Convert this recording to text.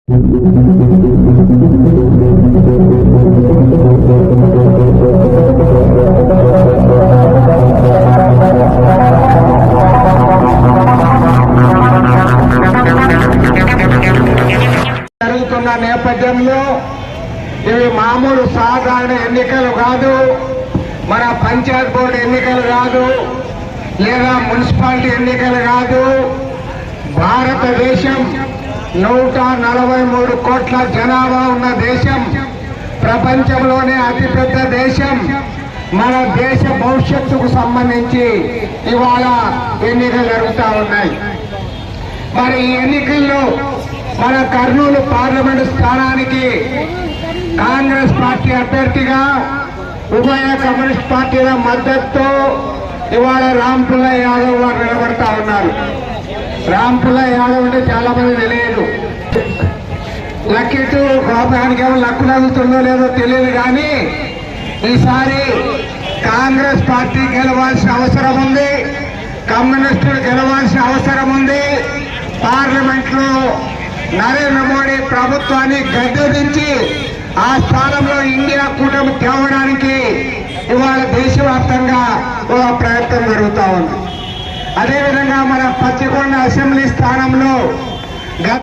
జరుగుతున్న నేపథ్యంలో ఇవి మామూలు సాధారణ ఎన్నికలు కాదు, మన పంచాయత్ బోర్డు ఎన్నికలు కాదు, లేదా మున్సిపాలిటీ ఎన్నికలు కాదు. భారతదేశం 143 కోట్ల జనాభా ఉన్న దేశం, ప్రపంచంలోనే అతిపెద్ద దేశం. మన దేశ భవిష్యత్తుకు సంబంధించి ఇవాళ ఎన్నికలు జరుగుతూ ఉన్నాయి. మరి ఈ ఎన్నికల్లో మన కర్నూలు పార్లమెంటు స్థానానికి కాంగ్రెస్ పార్టీ అభ్యర్థిగా ఉభయ కమ్యూనిస్ట్ పార్టీల మద్దతుతో ఇవాళ రాంపుల్లయ్య యాదవ్ గారు నిలబడతా ఉన్నారు. రాంపుల్లయ్య యాదవ్ అంటే చాలా మంది తెలియదు. లక్కీటు కోపానికి ఏమో లక్కు తగ్గుతుందో లేదో తెలియదు, కానీ ఈసారి కాంగ్రెస్ పార్టీ గెలవాల్సిన అవసరం ఉంది, కమ్యూనిస్టులు గెలవాల్సిన అవసరం ఉంది. పార్లమెంట్ లో నరేంద్ర మోడీ ప్రభుత్వాన్ని గద్దెదించి ఆ స్థానంలో ఇండియా కూటమి తేవడానికి ఇవాళ దేశవ్యాప్తంగా ఒక ప్రయత్నం జరుగుతూ ఉంది. అదేవిధంగా మన పచ్చికొండ అసెంబ్లీ స్థానంలో